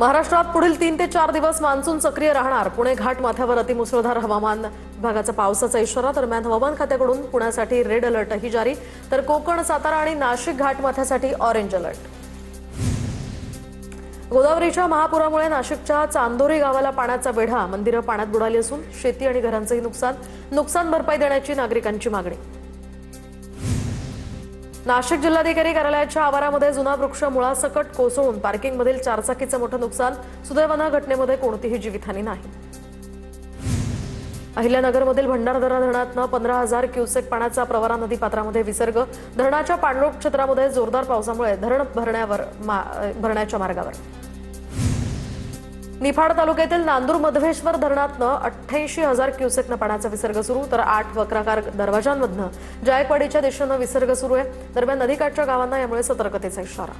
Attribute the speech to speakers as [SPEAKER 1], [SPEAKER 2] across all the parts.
[SPEAKER 1] महाराष्ट्रात पुढील 3 ते 4 दिवस मान्सून सक्रिय राहणार। पुणे घाट माथ्यावर अतिमुसळधार हवामान विभागाचा पावसाचा इशारा। दरम्यान हवामान खात्याकडून पुण्यासाठी रेड अलर्टही जारी, तर कोकण, सातारा आणि नाशिक घाट माथ्यासाठी ऑरेंज अलर्ट। गोदावरीच्या महापुरामुळे नाशिकच्या चांदोरी गावाला पाण्याचा वेढा, मंदिरं पाण्यात बुडाली असून शेती आणि घरांचंही नुकसान भरपाई देण्याची नागरिकांची मागणी। नाशिक जिल्हाधिकारी कार्यालयाच्या आवारामध्ये जुना वृक्ष मुळासकट कोसळून पार्किंगमधील चारचाकीचं मोठं नुकसान। सुदैवानं घटनेमध्ये कोणतीही जीवितहानी नाही। अहिल्यानगरमधील भंडारदरा धरणातनं 15,000 क्युसेक पाण्याचा प्रवरा नदी पात्रामध्ये विसर्ग। धरणाच्या पाणलोट क्षेत्रामध्ये जोरदार पावसामुळे धरण भरण्याच्या मार्गावर। निफाड तालुक्यातील नांदूर मधवेश्वर धरणातनं 88,000 क्युसेकनं पाण्याचा विसर्ग सुरू, तर 8 वक्राकार दरवाजांमधनं जायकवाडीच्या दिशेनं विसर्ग सुरू आहे। दरम्यान नदीकाठच्या गावांना यामुळे सतर्कतेचा इशारा।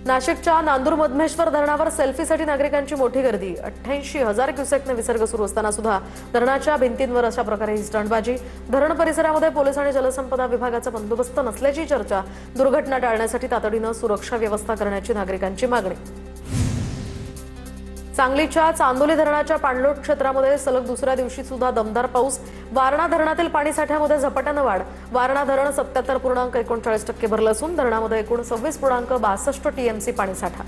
[SPEAKER 1] नाशिकच्या नांदूर मधमेश्वर धरणावर सेल्फीसाठी नागरिकांची मोठी गर्दी। 88,000 क्युसेकनं विसर्ग सुरू असताना सुद्धा धरणाच्या भिंतींवर अशा प्रकारे स्टंटबाजी। धरण परिसरामध्ये पोलीस आणि जलसंपदा विभागाचा बंदोबस्त नसल्याची चर्चा। दुर्घटना टाळण्यासाठी तातडीनं सुरक्षा व्यवस्था करण्याची नागरिकांची मागणी। सांगलीच्या चांदोली धरणाच्या पाणलोट क्षेत्रामध्ये सलग दुसऱ्या दिवशी सुद्धा दमदार पाऊस। वारणा धरणातील पाणीसाठ्यामध्ये झपाट्यानं वाढ। वारणा धरण 77.39% भरलं असून धरणामध्ये एकूण 26.62 टीएमसी पाणीसाठा।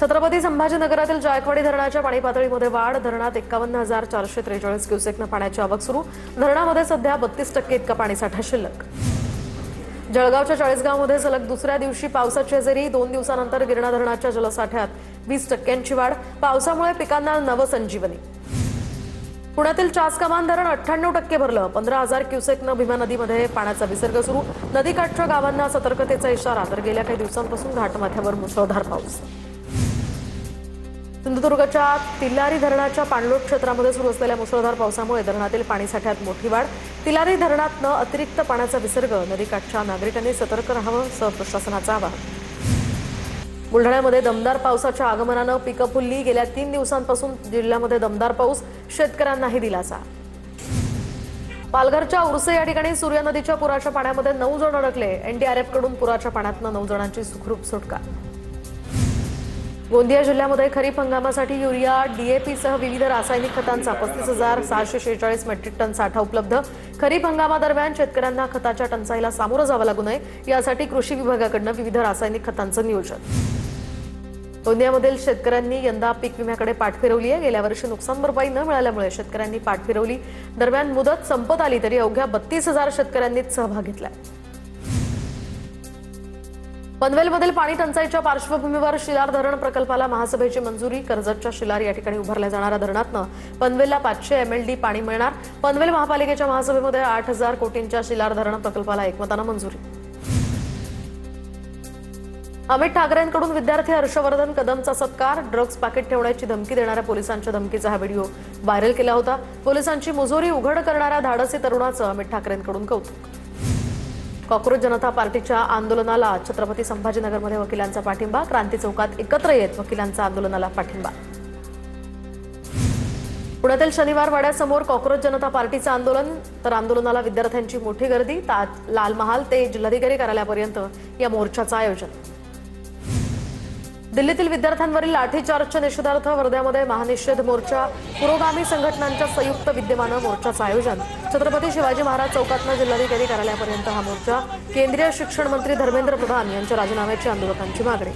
[SPEAKER 1] छत्रपती संभाजीनगरातील जायकवाडी धरणाच्या पाणी पातळीमध्ये वाढ। धरणात 51,443 क्युसेकनं पाण्याची आवक सुरू। धरणामध्ये सध्या 32% इतका पाणीसाठा शिल्लक। जळगावच्या चाळीसगावमध्ये सलग दुसऱ्या दिवशी पावसाची हजेरी। 2 दिवसानंतर गिरणा धरणाच्या जलसाठ्यात 20% वाढ। पावसामुळे पिकांना नवसंजीवनी। पुण्यातील चासकमान धरण 98% भरलं। 15,000 क्युसेकनं भीमा नदीमध्ये पाण्याचा विसर्ग सुरू। नदीकाठच्या गावांना सतर्कतेचा इशारा, तर गेल्या काही दिवसांपासून घाटमाथ्यावर मुसळधार पाऊस। सिंधुदुर्गच्या तिलारी धरणाच्या पाणलोट क्षेत्रामध्ये सुरू असलेल्या मुसळधार पावसामुळे धरणातील पाणीसाठ्यात मोठी वाढ। तिलारी धरणातनं अतिरिक्त पाण्याचा विसर्ग। नदीकाठच्या नागरिकांनी सतर्क राहावं, प्रशासनाचं आवाहन। बुलढाण्यामध्ये दमदार पावसाच्या आगमनानं पिकं फुलली। गेल्या 3 दिवसांपासून जिल्ह्यामध्ये दमदार पाऊस, शेतकऱ्यांनाही दिलासा। पालघरच्या उर्से या ठिकाणी सूर्या नदीच्या पुराच्या पाण्यामध्ये 9 जण अडकले। एनडीआरएफकडून पुराच्या पाण्यातनं 9 जणांची सुखरूप सुटका। गोंदिया जिल्ह्यामध्ये खरीप हंगामासाठी युरिया, डीएपीसह विविध रासायनिक खतांचा 35,646 मेट्रिक टन साठा उपलब्ध। खरीप हंगामादरम्यान शेतकऱ्यांना खताच्या टंचाईला सामोरं जावं लागू नये यासाठी कृषी विभागाकडून विविध रासायनिक खतांचं नियोजन। गोंदियामधील शेतकऱ्यांनी यंदा पीक विम्याकडे पाठ फिरवली आहे। गेल्या वर्षी नुकसान भरपाई न मिळाल्यामुळे शेतकऱ्यांनी पाठ फिरवली। दरम्यान मुदत संपत आली तरी अवघ्या 32,000 शेतकऱ्यांनीच सहभाग घेतलाय। पनवेलमधील पाणी टंचाईच्या पार्श्वभूमीवर शिलार धरण प्रकल्पाला महासभेची मंजुरी। कर्जतच्या शिलार या ठिकाणी उभारल्या जाणाऱ्या धरणातनं पनवेलला 500 MLD पाणी मिळणार। पनवेल महापालिकेच्या महासभेमध्ये 8,000 कोटींच्या शिलार धरण प्रकल्पाला एकमतानं मंजुरी। अमित ठाकरेंकडून विद्यार्थी हर्षवर्धन कदमचा सत्कार। ड्रग्ज पॅकेट ठेवण्याची धमकी देणाऱ्या पोलिसांच्या धमकीचा हा व्हिडिओ व्हायरल केला होता। पोलिसांची मुजोरी उघड करणाऱ्या धाडसी तरुणाचं अमित ठाकरेंकडून कौतुक। कॉक्रोच जनता पार्टीच्या आंदोलनाला छत्रपती संभाजीनगरमध्ये वकिलांचा पाठिंबा। क्रांती चौकात एकत्र येत वकिलांचा आंदोलनाला पाठिंबा। पुण्यातील शनिवार वाड्यासमोर कॉक्रोच जनता पार्टीचं आंदोलन, तर आंदोलनाला विद्यार्थ्यांची मोठी गर्दी। लाल महाल ते जिल्हाधिकारी कार्यालयापर्यंत या मोर्चाचं आयोजन। दिल्लीतील विद्यार्थ्यांवरील लाठीचार्जच्या निषेधार्थ वर्ध्यामध्ये महानिषेध मोर्चा। पुरोगामी संघटनांच्या संयुक्त विद्यमानं मोर्चाचं आयोजन। छत्रपती शिवाजी महाराज चौकातनं जिल्हाधिकारी कार्यालयापर्यंत हा मोर्चा। केंद्रीय शिक्षण मंत्री धर्मेंद्र प्रधान यांच्या राजीनाम्याची आंदोलकांची मागणी।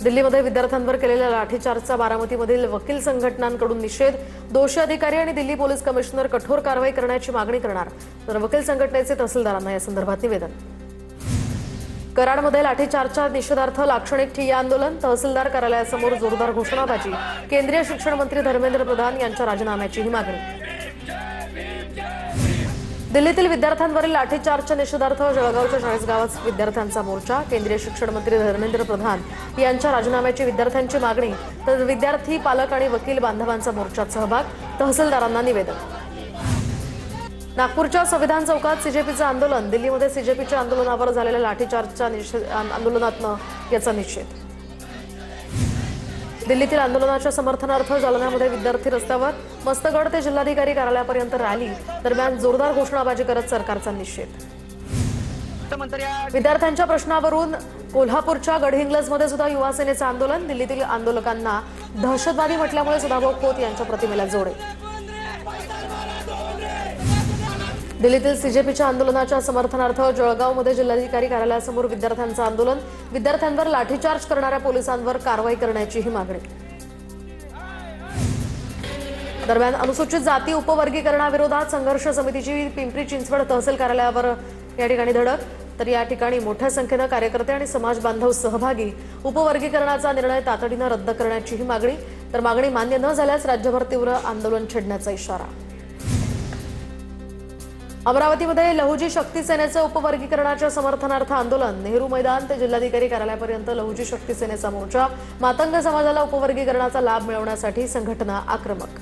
[SPEAKER 1] दिल्लीमध्ये विद्यार्थ्यांवर केलेल्या लाठीचार्जचा बारामतीमधील वकील संघटनांकडून निषेध। दोषी अधिकारी आणि दिल्ली पोलीस कमिशनर कठोर कारवाई करण्याची मागणी करणार, तर वकील संघटनेचे तहसीलदारांना या संदर्भात निवेदन। कराडमध्ये लाठीचार्जच्या निषेधार्थ लाक्षणिक ठिय्या आंदोलन। तहसीलदार कार्यालयासमोर जोरदार घोषणाबाजी। केंद्रीय शिक्षण मंत्री धर्मेंद्र प्रधान यांच्या राजीनाम्याची ही मागणी। दिल्लीतील विद्यार्थ्यांवरील लाठीचार्जच्या निषेधार्थ जळगावच्या चाळीसगावात विद्यार्थ्यांचा मोर्चा। केंद्रीय शिक्षण मंत्री धर्मेंद्र प्रधान यांच्या राजीनाम्याची विद्यार्थ्यांची मागणी, तर विद्यार्थी, पालक आणि वकील बांधवांचा मोर्चात सहभाग। तहसीलदारांना निवेदन। नागपूरच्या संविधान चौकात सीजेपीचं आंदोलन। दिल्लीमध्ये सीजेपीच्या आंदोलनावर झालेल्या लाठीचार्जच्या आंदोलनातनं याचा निषेध। दिल्लीतील आंदोलनाच्या समर्थनार्थ जालन्यामध्ये विद्यार्थी रस्त्यावर। मस्तगड ते जिल्हाधिकारी कार्यालयापर्यंत रॅली। दरम्यान जोरदार घोषणाबाजी करत सरकारचा निषेध।
[SPEAKER 2] मुख्यमंत्री
[SPEAKER 1] विद्यार्थ्यांच्या प्रश्नावरून कोल्हापूरच्या गडहिंग्लजमध्ये सुद्धा युवा सेनेचं आंदोलन। दिल्लीतील आंदोलकांना दहशतवादी म्हटल्यामुळे सदाभाऊ खोत यांच्या प्रतिमेला जोडे। दिल्लीतील सीजेपीच्या आंदोलनाच्या समर्थनार्थ जळगावमध्ये जिल्हाधिकारी कार्यालयासमोर विद्यार्थ्यांचं आंदोलन। विद्यार्थ्यांवर लाठीचार्ज करणाऱ्या पोलिसांवर कारवाई करण्याचीही मागणी। दरम्यान अनुसूचित जाती उपवर्गीकरणाविरोधात संघर्ष समितीची पिंपरी चिंचवड तहसील कार्यालयावर या ठिकाणी धडक। तर या ठिकाणी मोठ्या संख्येने कार्यकर्ते आणि समाज बांधव सहभागी। उपवर्गीकरणाचा निर्णय तातडीने रद्द करण्याचीही मागणी। तर मागणी मान्य न झाल्यास राज्यभर तीव्र आंदोलन छेडण्याचा इशारा। अमरावतीमध्ये लहुजी शक्ती सेनेचं उपवर्गीकरणाच्या समर्थनार्थ आंदोलन। नेहरू मैदान ते जिल्हाधिकारी कार्यालयापर्यंत लहुजी शक्ती सेनेचा मोर्चा। मातंग समाजाला उपवर्गीकरणाचा लाभ मिळवण्यासाठी संघटना आक्रमक।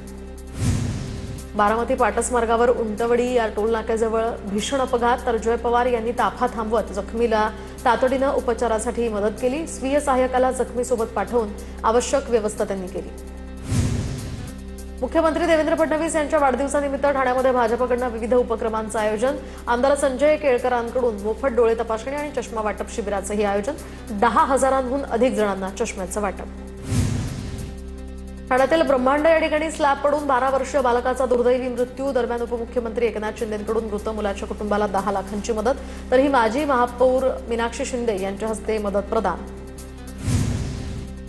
[SPEAKER 1] बारामती पाटस मार्गावर उंटवडी या टोल नाक्याजवळ भीषण अपघात। तर जय पवार यांनी ताफा थांबवत जखमीला तातडीने उपचारासाठी मदत केली। स्वीय सहाय्यकाला जखमीसोबत पाठवून आवश्यक व्यवस्था त्यांनी केली। मुख्यमंत्री देवेंद्र फडणवीस यांच्या वाढदिवसानिमित्त ठाण्यामध्ये भाजपकडून विविध उपक्रमांचं आयोजन। आमदार संजय केळकरांकडून मोफत डोळे तपासणी आणि चष्मा वाटप शिबिराचंही आयोजन। 10,000हून अधिक जणांना चष्म्याचं वाटप। ठाण्यातील ब्रह्मांड या ठिकाणी स्लॅब पडून 12 वर्षीय बालकाचा दुर्दैवी मृत्यू। दरम्यान उपमुख्यमंत्री एकनाथ शिंदेंकडून मृत मुलाच्या कुटुंबाला 10 लाखांची मदत। तर ही माजी महापौर मीनाक्षी शिंदे यांच्या हस्ते मदत प्रदान।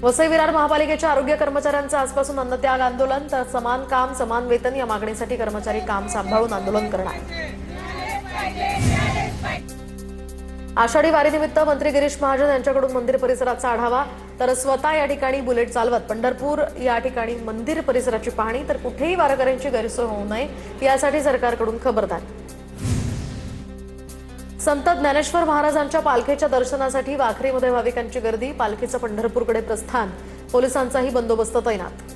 [SPEAKER 1] वसई विरार महापालिकेच्या आरोग्य कर्मचाऱ्यांचं आजपासून अन्नत्याग आंदोलन। तर समान काम समान वेतन या मागणीसाठी कर्मचारी काम सांभाळून आंदोलन करणार। आषाढी वारीनिमित्त मंत्री गिरीश महाजन यांच्याकडून मंदिर परिसराचा आढावा। तर स्वतः या ठिकाणी बुलेट चालवत पंढरपूर या ठिकाणी मंदिर परिसराची पाहणी। तर कुठेही वारकऱ्यांची गैरसोय होऊ नये यासाठी सरकारकडून खबरदारी। संत ज्ञानेश्वर महाराजांच्या पालखीच्या दर्शनासाठी वाखरीमध्ये भाविकांची गर्दी। पालखीचं पंढरपूरकडे प्रस्थान, पोलिसांचाही बंदोबस्त तैनात।